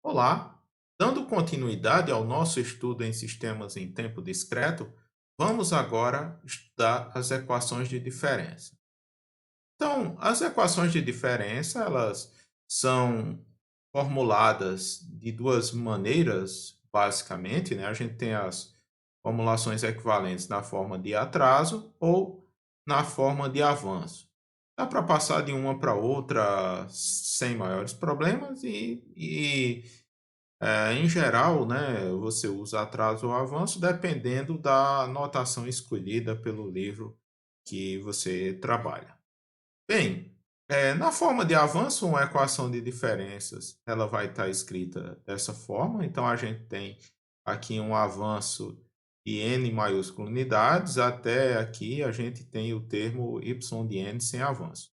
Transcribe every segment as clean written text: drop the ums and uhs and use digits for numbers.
Olá! Dando continuidade ao nosso estudo em sistemas em tempo discreto, vamos agora estudar as equações de diferença. Então, as equações de diferença, elas são formuladas de duas maneiras, basicamente, né? A gente tem as formulações equivalentes na forma de atraso ou na forma de avanço. Dá para passar de uma para outra sem maiores problemas em geral, né, você usa atraso ou avanço dependendo da notação escolhida pelo livro que você trabalha. Bem, na forma de avanço, uma equação de diferenças, ela vai estar escrita dessa forma. Então, a gente tem aqui um avanço de n maiúsculo unidades, até aqui a gente tem o termo y de n sem avanço.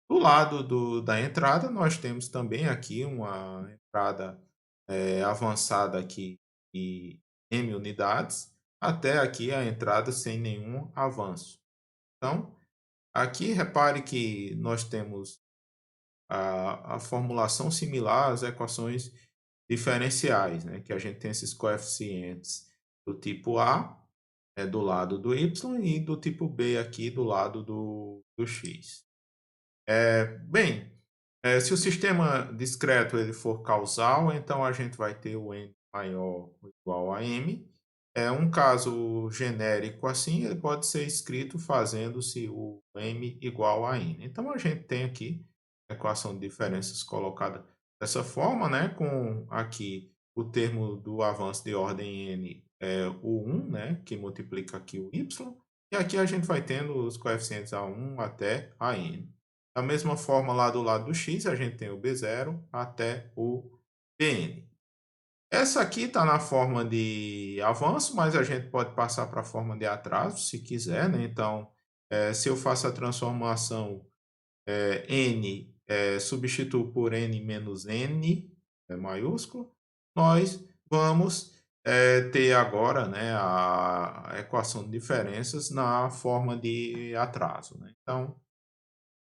Do lado da entrada, nós temos também aqui uma entrada avançada aqui de m unidades, até aqui a entrada sem nenhum avanço. Então, aqui repare que nós temos a formulação similar às equações diferenciais, né? Que a gente tem esses coeficientes do tipo A do lado do y e do tipo B aqui do lado do x. Bem, se o sistema discreto ele for causal, então a gente vai ter o n maior ou igual a m. Um caso genérico assim, ele pode ser escrito fazendo-se o m igual a n. Então a gente tem aqui a equação de diferenças colocada dessa forma, né, com aqui o termo do avanço de ordem n é o 1, né, que multiplica aqui o y, e aqui a gente vai tendo os coeficientes a1 até a n. Da mesma forma, lá do lado do x, a gente tem o b0 até o bn. Essa aqui está na forma de avanço, mas a gente pode passar para a forma de atraso, se quiser, né? Então, se eu faço a transformação n, substituo por n menos n, maiúsculo, nós vamos ter agora, né, a equação de diferenças na forma de atraso, né? Então,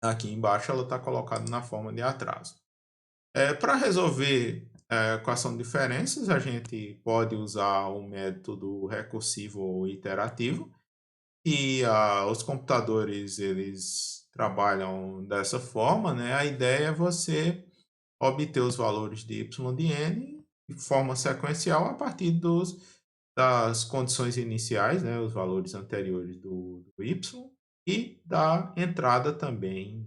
aqui embaixo ela está colocada na forma de atraso. Para resolver a equação de diferenças, a gente pode usar o método recursivo ou iterativo, e os computadores eles trabalham dessa forma, né? A ideia é você obter os valores de y de n de forma sequencial a partir das condições iniciais, né? Os valores anteriores do y e da entrada também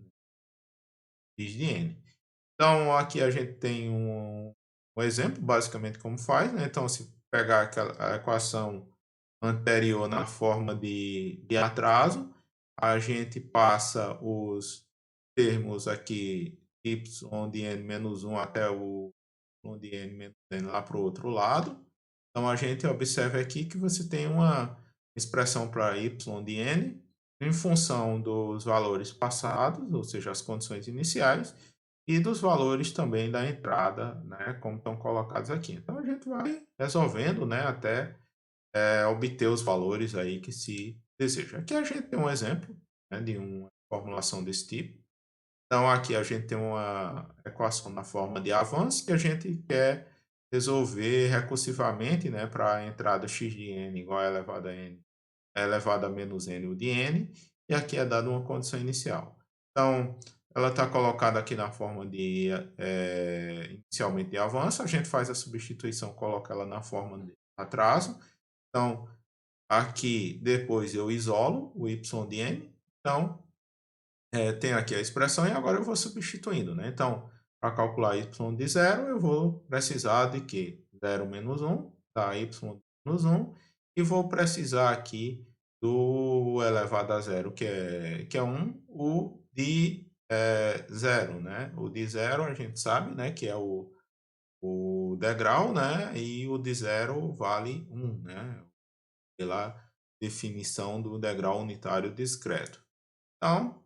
x de n. Então, aqui a gente tem um exemplo, basicamente, como faz, né? Então, se pegar a equação anterior na forma de atraso, a gente passa os termos aqui y de n menos 1 até o y de n menos n lá para o outro lado. Então, a gente observa aqui que você tem uma expressão para y de n em função dos valores passados, ou seja, as condições iniciais, e dos valores também da entrada, né, como estão colocados aqui. Então, a gente vai resolvendo, né, até obter os valores aí que se deseja. Aqui a gente tem um exemplo, né, de uma formulação desse tipo. Então, aqui a gente tem uma equação na forma de avanço que a gente quer resolver recursivamente, né, para a entrada x de n igual a elevado a n elevado a menos n o de n, e aqui é dada uma condição inicial. Então, ela está colocada aqui na forma de inicialmente de avanço, a gente faz a substituição, coloca ela na forma de atraso. Então, aqui depois eu isolo o y de n, então tenho aqui a expressão e agora eu vou substituindo, né? Então, para calcular y de zero, eu vou precisar de que 0 menos 1, tá? Y menos 1, e vou precisar aqui do elevado a zero, que é 1, o de zero, né? O de zero a gente sabe, né, que é o degrau, né? E o de zero vale 1, né? Pela definição do degrau unitário discreto. Então,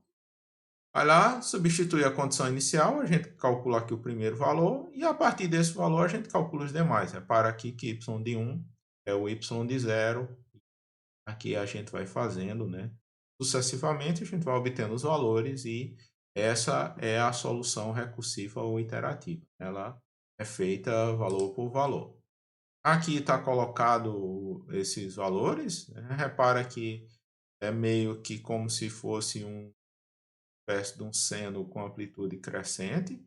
vai lá, substitui a condição inicial, a gente calcula aqui o primeiro valor e a partir desse valor a gente calcula os demais. Repara aqui que y de 1 é o y de zero. Aqui a gente vai fazendo, né? Sucessivamente a gente vai obtendo os valores e essa é a solução recursiva ou iterativa. Ela é feita valor por valor. Aqui está colocado esses valores, né? Repara que é meio que como se fosse um espécie de um seno com amplitude crescente.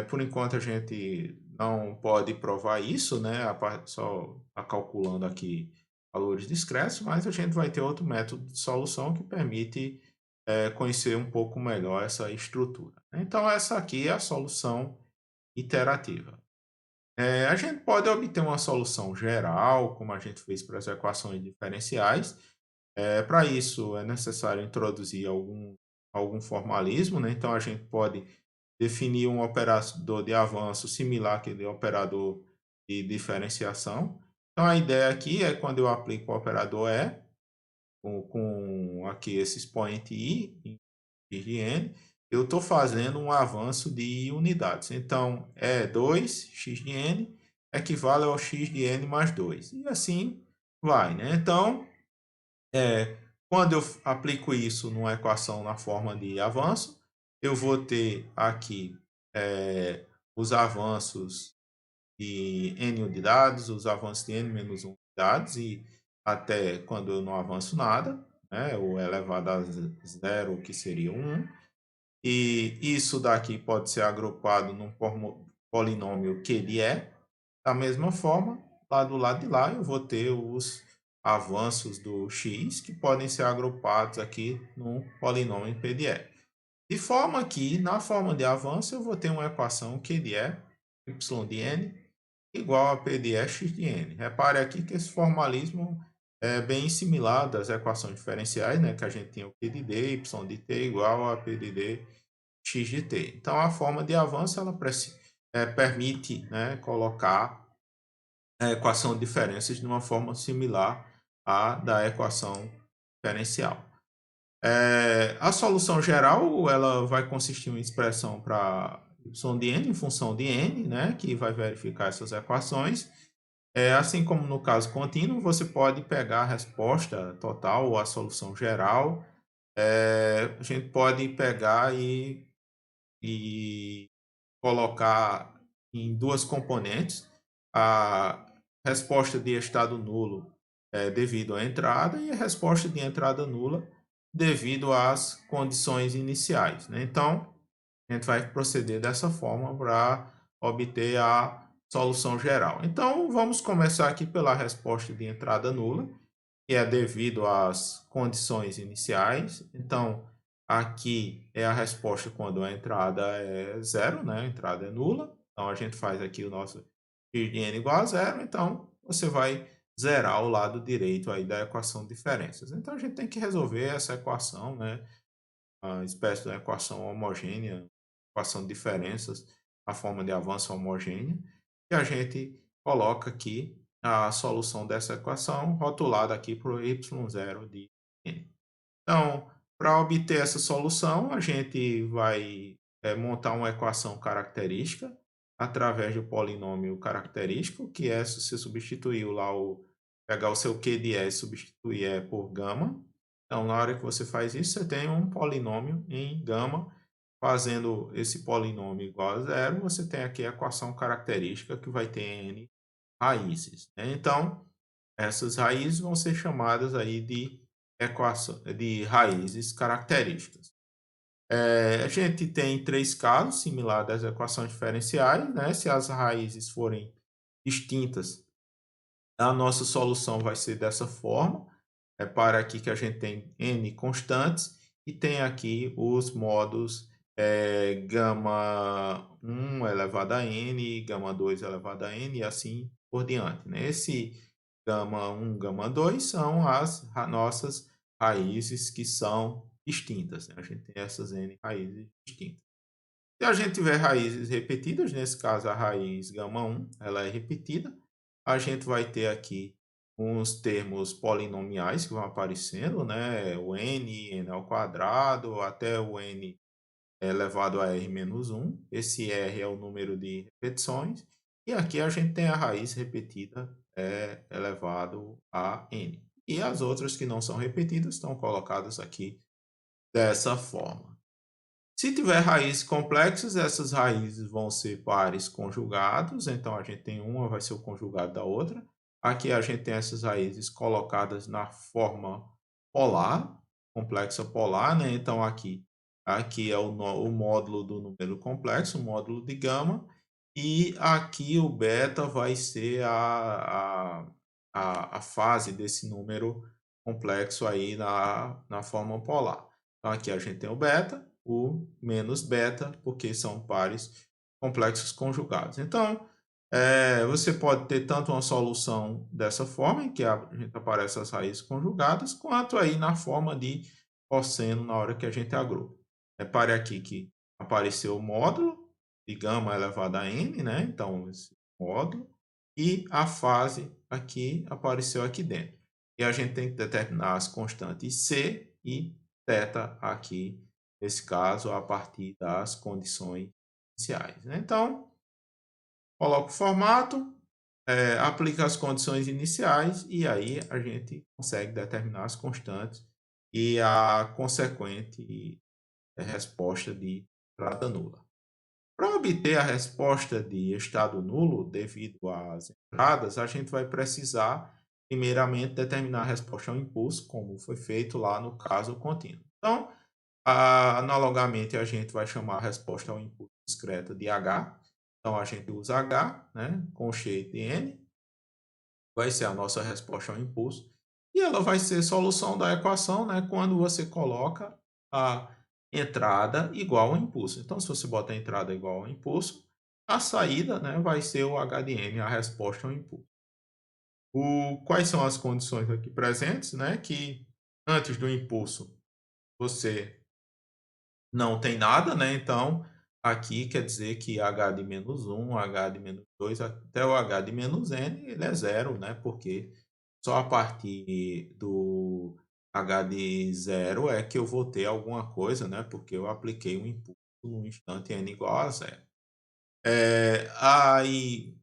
Por enquanto a gente não pode provar isso, né? Só está calculando aqui valores discretos, mas a gente vai ter outro método de solução que permite conhecer um pouco melhor essa estrutura. Então, essa aqui é a solução iterativa. A gente pode obter uma solução geral, como a gente fez para as equações diferenciais. Para isso, é necessário introduzir algum formalismo, né? Então, a gente pode definir um operador de avanço similar àquele operador de diferenciação. Então, a ideia aqui é quando eu aplico o operador E, com aqui esse expoente I, em x de n, eu estou fazendo um avanço de unidades. Então, E2 x de n equivale ao x de n mais 2. E assim vai, né? Então, quando eu aplico isso numa equação na forma de avanço, eu vou ter aqui os avanços de n unidades, os avanços de n menos 1 unidades, e até quando eu não avanço nada, né, o elevado a zero, que seria 1. E isso daqui pode ser agrupado num polinômio Q de E. Da mesma forma, lá do lado de lá, eu vou ter os avanços do x, que podem ser agrupados aqui no polinômio P de E. De forma que, na forma de avanço, eu vou ter uma equação Q de E, y de n, igual a P de E, x de n. Repare aqui que esse formalismo é bem similar das equações diferenciais, né, que a gente tinha o Q de D, y de t igual a P de D, x de t. Então, a forma de avanço ela permite, né, colocar a equação de diferenças de uma forma similar à da equação diferencial. A solução geral ela vai consistir em uma expressão para y de n em função de n, né, que vai verificar essas equações. Assim como no caso contínuo, você pode pegar a resposta total ou a solução geral. A gente pode pegar e colocar em duas componentes a resposta de estado nulo devido à entrada e a resposta de entrada nula devido às condições iniciais, né? Então, a gente vai proceder dessa forma para obter a solução geral. Então, vamos começar aqui pela resposta de entrada nula, que é devido às condições iniciais. Então, aqui é a resposta quando a entrada é zero, né? A entrada é nula. Então, a gente faz aqui o nosso x de n igual a zero. Então, você vai zerar o lado direito aí da equação de diferenças. Então, a gente tem que resolver essa equação, né? A espécie de uma equação homogênea, equação de diferenças, a forma de avanço homogênea. E a gente coloca aqui a solução dessa equação rotulada aqui para o y0 de n. Então, para obter essa solução, a gente vai montar uma equação característica através do polinômio característico, que é se você substituir lá pegar o seu Q de E e substituir E por gama. Então, na hora que você faz isso, você tem um polinômio em gama. Fazendo esse polinômio igual a zero, você tem aqui a equação característica que vai ter n raízes, né? Então, essas raízes vão ser chamadas aí de raízes características. A gente tem três casos similares das equações diferenciais, né? Se as raízes forem distintas, a nossa solução vai ser dessa forma. Para aqui que a gente tem n constantes e tem aqui os modos gama 1 elevado a n, gama 2 elevado a n e assim por diante, né? Esse gama 1, gama 2 são as nossas raízes que são distintas, né? A gente tem essas n raízes distintas. Se a gente tiver raízes repetidas, nesse caso a raiz gama 1, ela é repetida, a gente vai ter aqui uns termos polinomiais que vão aparecendo, né? O n ao quadrado, até o n elevado a r menos 1. Esse r é o número de repetições. E aqui a gente tem a raiz repetida elevado a n. E as outras que não são repetidas estão colocadas aqui dessa forma. Se tiver raízes complexas, essas raízes vão ser pares conjugados, então a gente tem uma, vai ser o conjugado da outra. Aqui a gente tem essas raízes colocadas na forma polar, complexa polar, né? Então aqui é o módulo do número complexo, o módulo de gama, e aqui o beta vai ser a fase desse número complexo aí na forma polar. Então, aqui a gente tem o beta, o menos beta, porque são pares complexos conjugados. Então, você pode ter tanto uma solução dessa forma, em que a gente aparece as raízes conjugadas, quanto aí na forma de cosseno na hora que a gente agrupa. Repare aqui que apareceu o módulo de gama elevado a n, né? Então, esse módulo, e a fase aqui apareceu aqui dentro. E a gente tem que determinar as constantes C e θ aqui, nesse caso, a partir das condições iniciais, né? Então, coloca o formato, aplica as condições iniciais e aí a gente consegue determinar as constantes e a consequente resposta de entrada nula. Para obter a resposta de estado nulo devido às entradas, a gente vai precisar, primeiramente, determinar a resposta ao impulso, como foi feito lá no caso contínuo. Então, analogamente, a gente vai chamar a resposta ao impulso discreta de H. Então, a gente usa H, né, com cheio de N, vai ser a nossa resposta ao impulso. E ela vai ser solução da equação, né, quando você coloca a entrada igual ao impulso. Então, se você bota a entrada igual ao impulso, a saída, né, vai ser o H de N, a resposta ao impulso. Quais são as condições aqui presentes? Né, que antes do impulso você não tem nada, né? Então, aqui quer dizer que h de menos 1, h de menos 2, até o h de menos n, ele é zero, né? Porque só a partir do h de zero é que eu vou ter alguma coisa, né? Porque eu apliquei um impulso no instante n igual a zero. Aí,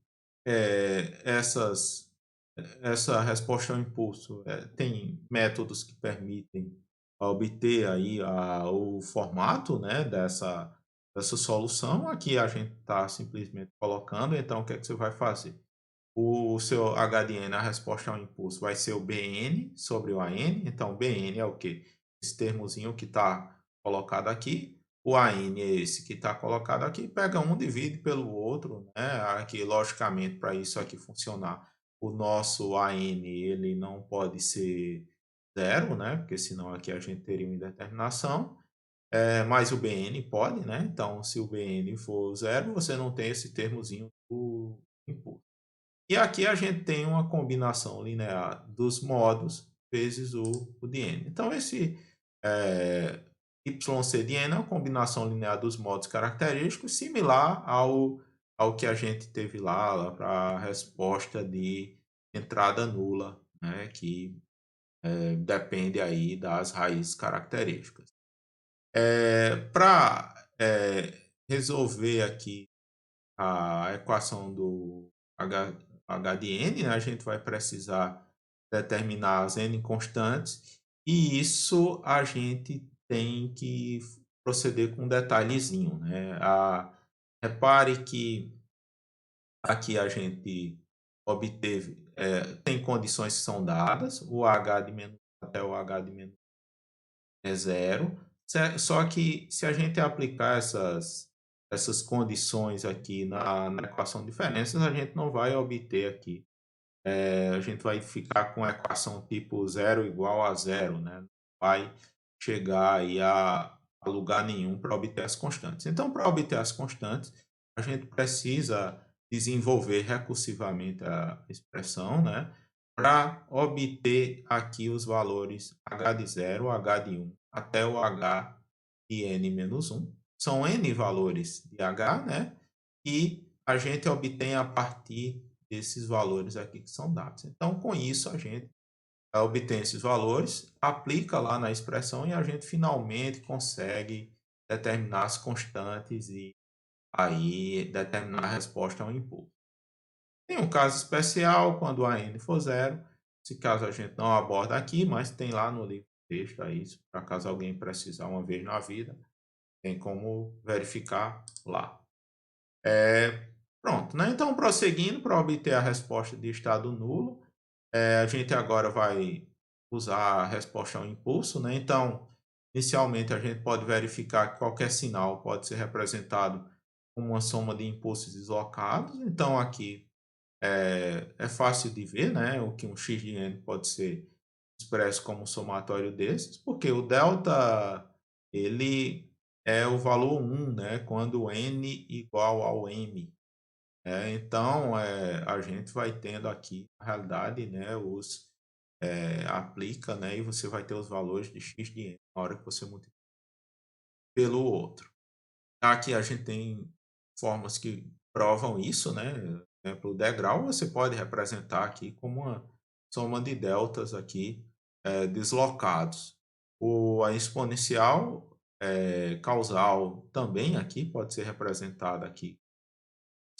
essa resposta ao impulso tem métodos que permitem obter aí o formato, né, dessa solução. Aqui a gente está simplesmente colocando, então o que é que você vai fazer? O seu HDN, a resposta ao impulso, vai ser o BN sobre o AN. Então, BN é o quê? Esse termozinho que está colocado aqui. O AN é esse que está colocado aqui. Pega um, divide pelo outro, né? Aqui, logicamente, para isso aqui funcionar, o nosso AN ele não pode ser zero, né? Porque senão aqui a gente teria uma indeterminação. Mas o BN pode, né? Então, se o BN for zero, você não tem esse termozinho do impulso. E aqui a gente tem uma combinação linear dos modos vezes o de n. Então, esse YC de n é uma combinação linear dos modos característicos, similar ao que a gente teve lá para a resposta de entrada nula, né, que depende aí das raízes características. Para resolver aqui a equação do H de n, né, a gente vai precisar determinar as n constantes, e isso a gente tem que proceder com um detalhezinho, né? Repare que aqui a gente obteve, tem condições que são dadas, o h de menos até o h de menos é zero. Só que se a gente aplicar essas condições aqui na equação de diferenças, a gente não vai obter aqui. A gente vai ficar com a equação tipo zero igual a zero, né? Não vai chegar aí a lugar nenhum para obter as constantes. Então, para obter as constantes, a gente precisa desenvolver recursivamente a expressão, né? Para obter aqui os valores h de 0, h de 1 até o h de n menos 1. São n valores de h, né? E a gente obtém a partir desses valores aqui que são dados. Então, com isso, a gente obtém esses valores, aplica lá na expressão e a gente finalmente consegue determinar as constantes e aí determinar a resposta ao impulso. Tem um caso especial quando a n for zero. Esse caso a gente não aborda aqui, mas tem lá no livro de texto aí, para caso alguém precisar uma vez na vida. Tem como verificar lá. É, pronto, né? Então, prosseguindo para obter a resposta de estado nulo, a gente agora vai usar a resposta ao impulso, né? Então, inicialmente a gente pode verificar que qualquer sinal pode ser representado como uma soma de impulsos deslocados. Então, aqui é fácil de ver, né? O que um x de n pode ser expresso como um somatório desses, porque o delta ele é o valor 1, né? Quando n igual ao m. Então, a gente vai tendo aqui, na realidade, né, aplica, né, e você vai ter os valores de x de n na hora que você multiplica pelo outro. Aqui a gente tem formas que provam isso, né? Por exemplo, o degrau você pode representar aqui como uma soma de deltas aqui deslocados. A exponencial causal também aqui pode ser representada aqui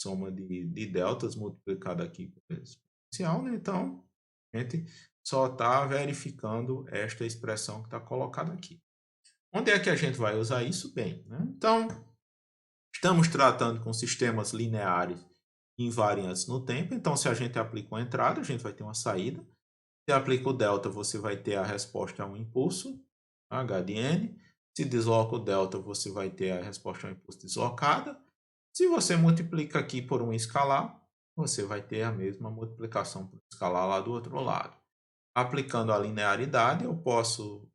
soma de deltas multiplicada aqui pelo exponencial, né? Então, a gente só está verificando esta expressão que está colocada aqui. Onde é que a gente vai usar isso? Bem, né? Então, estamos tratando com sistemas lineares invariantes no tempo, então se a gente aplica uma entrada, a gente vai ter uma saída. Se aplica o delta, você vai ter a resposta a um impulso, h de n. Se desloca o delta, você vai ter a resposta a um impulso deslocada. Se você multiplica aqui por um escalar, você vai ter a mesma multiplicação por escalar lá do outro lado. Aplicando a linearidade, eu posso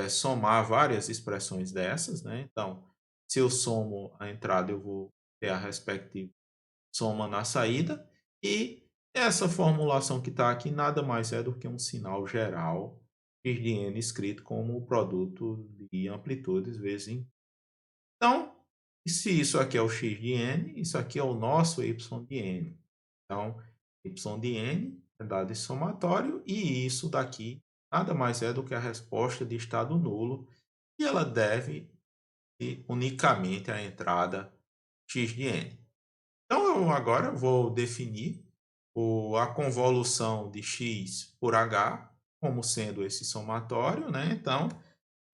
somar várias expressões dessas, né? Então, se eu somo a entrada, eu vou ter a respectiva soma na saída. E essa formulação que está aqui nada mais é do que um sinal geral x de n escrito como o produto de amplitudes vezes em. Então, se isso aqui é o x de n, isso aqui é o nosso y de n. Então, y de n é dado em somatório e isso daqui nada mais é do que a resposta de estado nulo e ela deve ir unicamente à entrada x de n. Então, eu agora vou definir a convolução de x por h como sendo esse somatório, né? Então,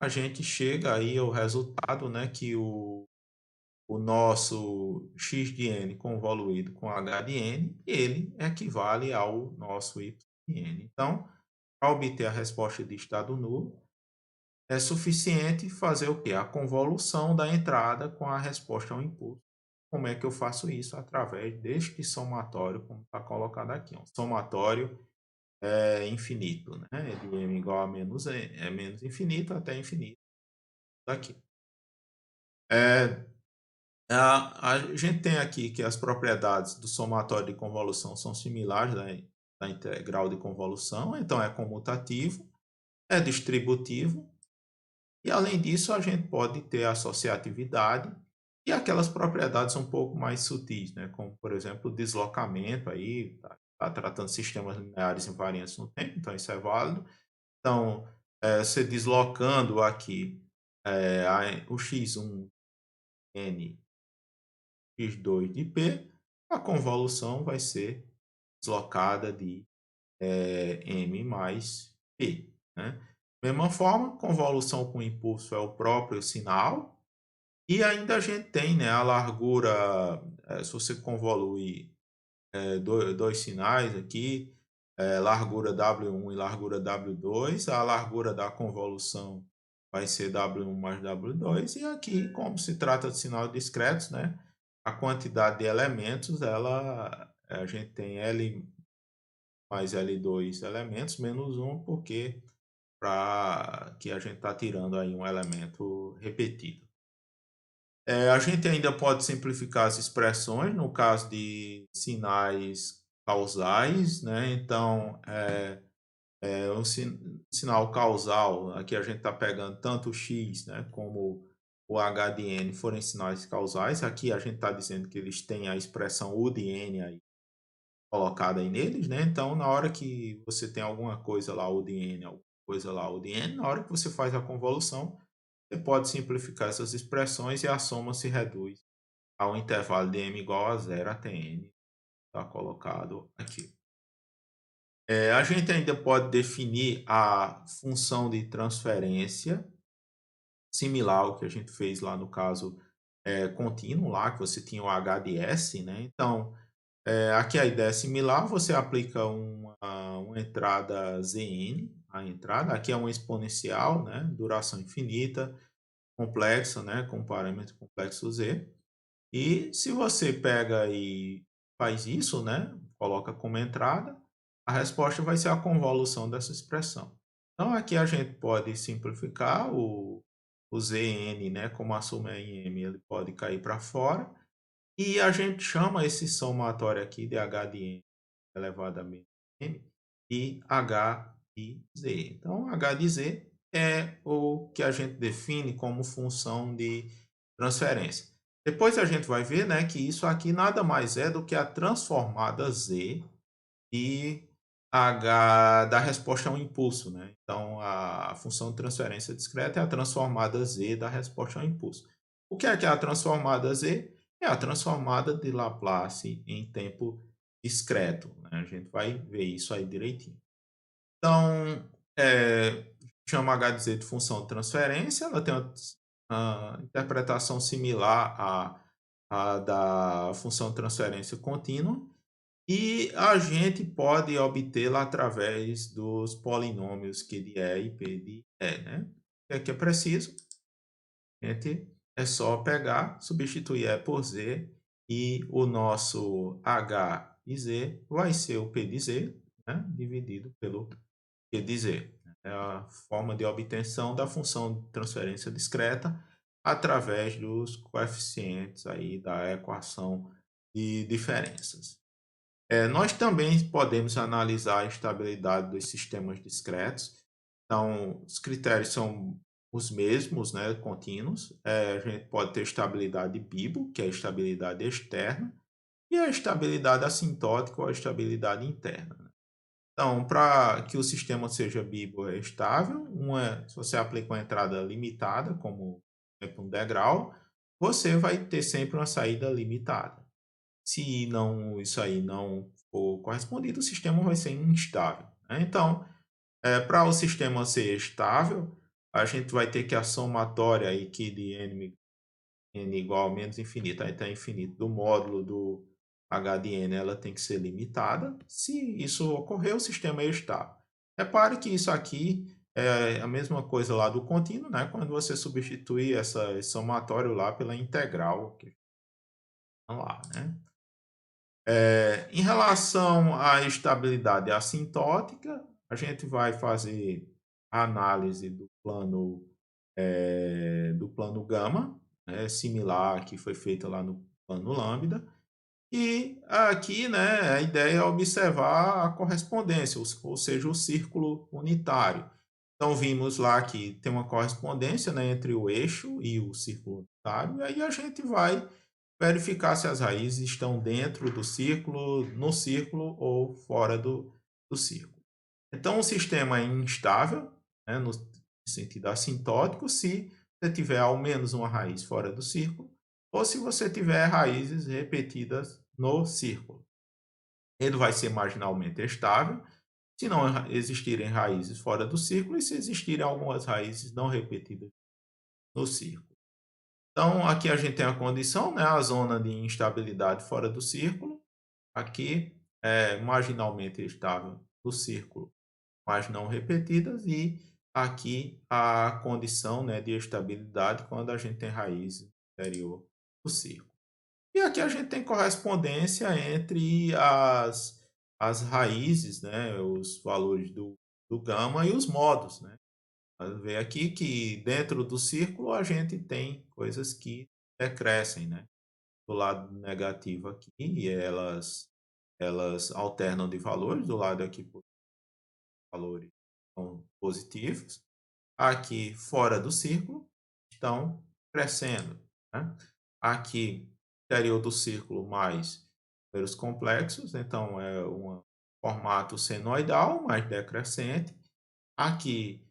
a gente chega aí ao resultado, né, que o nosso x de n convoluído com h de n, ele equivale ao nosso y de n. Então, para obter a resposta de estado nulo, é suficiente fazer o quê? A convolução da entrada com a resposta ao impulso. Como é que eu faço isso? Através deste somatório, como está colocado aqui. Um somatório infinito, né? De m igual a menos infinito até infinito. Aqui. A gente tem aqui que as propriedades do somatório de convolução são similares da integral de convolução, então é comutativo, é distributivo, e além disso a gente pode ter associatividade e aquelas propriedades um pouco mais sutis, né? Como por exemplo o deslocamento, aí tá tratando de sistemas lineares invariantes no tempo, então isso é válido. Então, você deslocando aqui o x1 n x2 de P, a convolução vai ser deslocada de M mais P. Né? Mesma forma, convolução com impulso é o próprio sinal. E ainda a gente tem, né, a largura, se você convolui dois sinais aqui, largura W1 e largura W2, a largura da convolução vai ser W1 mais W2, e aqui, como se trata de sinal discretos, né, a quantidade de elementos, a gente tem L mais L2 elementos, menos um, porque para que a gente está tirando aí um elemento repetido. A gente ainda pode simplificar as expressões no caso de sinais causais, né? Então, o sinal causal, aqui a gente está pegando tanto o x, né, como o h de n forem sinais causais. Aqui a gente está dizendo que eles têm a expressão u de n aí colocada aí neles, né? Então, na hora que você tem alguma coisa lá, u de n, alguma coisa lá, u de n, na hora que você faz a convolução, você pode simplificar essas expressões e a soma se reduz ao intervalo de m igual a zero até n, está colocado aqui. A gente ainda pode definir a função de transferência similar ao que a gente fez lá no caso contínuo, lá que você tinha o HDS, né? Então, aqui a ideia é similar, você aplica uma entrada Zn, a entrada, aqui é uma exponencial, né? Duração infinita, complexa, né? Com parâmetro complexo Z. E se você pega e faz isso, né, coloca como entrada, a resposta vai ser a convolução dessa expressão. Então, aqui a gente pode simplificar o Zn, né, como a soma é em m, ele pode cair para fora, e a gente chama esse somatório aqui de h de n elevado a menos m e h de z. Então, h de z é o que a gente define como função de transferência. Depois a gente vai ver, né, que isso aqui nada mais é do que a transformada z e h da resposta a um impulso, né? Então, a função de transferência discreta é a transformada z da resposta ao impulso. O que é a transformada z? É a transformada de Laplace em tempo discreto, né? A gente vai ver isso aí direitinho. Então, chama h de z de função de transferência, ela tem uma interpretação similar à da função de transferência contínua, e a gente pode obtê-la através dos polinômios Q de E e P de E, né? O que é preciso? A gente é só pegar, substituir E por Z, e o nosso H de Z vai ser o P de Z, né? Dividido pelo Q de Z. É a forma de obtenção da função de transferência discreta através dos coeficientes aí da equação de diferenças. Nós também podemos analisar a estabilidade dos sistemas discretos. Então, os critérios são os mesmos, né, contínuos. A gente pode ter estabilidade BIBO, que é a estabilidade externa, e a estabilidade assintótica ou a estabilidade interna, né? Então, para que o sistema seja BIBO estável, se você aplica uma entrada limitada, como por exemplo, um degrau, você vai ter sempre uma saída limitada. Se não, isso aí não for correspondido, o sistema vai ser instável, né? Então, para o sistema ser estável, a gente vai ter que a somatória aqui de n igual a menos infinito, aí está infinito, do módulo do h de n, ela tem que ser limitada. Se isso ocorrer, o sistema é estável. Repare que isso aqui é a mesma coisa lá do contínuo, né? Quando você substitui esse somatório lá pela integral, que está lá, né? Em relação à estabilidade assintótica, a gente vai fazer a análise do plano gama, né, similar que foi feita lá no plano lambda. E aqui, né, a ideia é observar a correspondência, ou seja, o círculo unitário. Então, vimos lá que tem uma correspondência, né, entre o eixo e o círculo unitário, e aí a gente vai verificar se as raízes estão dentro do círculo, no círculo ou fora do círculo. Então, o sistema é instável, né, no sentido assintótico, se você tiver ao menos uma raiz fora do círculo, ou se você tiver raízes repetidas no círculo. Ele vai ser marginalmente estável, se não existirem raízes fora do círculo e se existirem algumas raízes não repetidas no círculo. Então, aqui a gente tem a condição, né, a zona de instabilidade fora do círculo. Aqui é marginalmente estável do círculo, mas não repetidas. E aqui a condição, né, de estabilidade quando a gente tem raiz interior do círculo. E aqui a gente tem correspondência entre as raízes, né, os valores do gama e os modos, né? Ver aqui que dentro do círculo a gente tem coisas que decrescem, né? Do lado negativo aqui, e elas alternam de valores, do lado aqui valores são positivos, aqui fora do círculo estão crescendo, né? Aqui interior do círculo mais números complexos, então é um formato senoidal mais decrescente. Aqui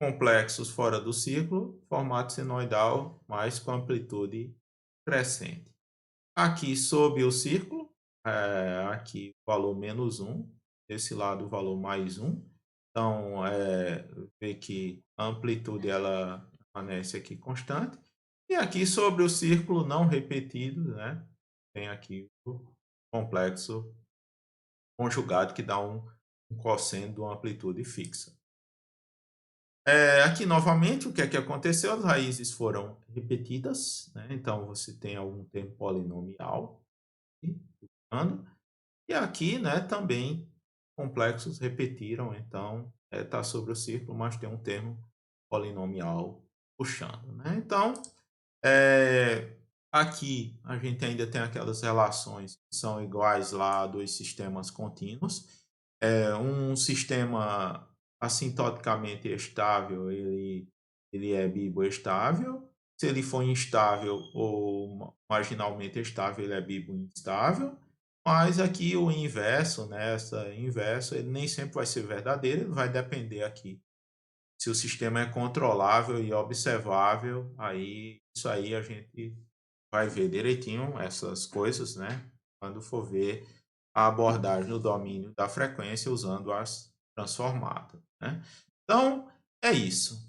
complexos fora do círculo, formato senoidal, mas com amplitude crescente. Aqui sob o círculo, aqui o valor menos 1, desse lado o valor mais 1. Então, vê que a amplitude ela permanece aqui constante. E aqui sobre o círculo não repetido, né? Tem aqui o complexo conjugado que dá um cosseno de uma amplitude fixa. Aqui novamente, o que é que aconteceu? As raízes foram repetidas, né? Então você tem algum termo polinomial aqui, puxando. E aqui, né, também complexos repetiram, então está sobre o círculo, mas tem um termo polinomial puxando, né? Então, é, aqui a gente ainda tem aquelas relações que são iguais lá a dois sistemas contínuos. Um sistema assintoticamente estável, ele é biboestável. Se ele for instável ou marginalmente estável, ele é biboinstável. Mas aqui o inverso, né, essa inverso, ele nem sempre vai ser verdadeiro, ele vai depender aqui. Se o sistema é controlável e observável, aí isso aí a gente vai ver direitinho essas coisas, né? Quando for ver a abordagem do domínio da frequência usando as transformadas, né? Então, é isso.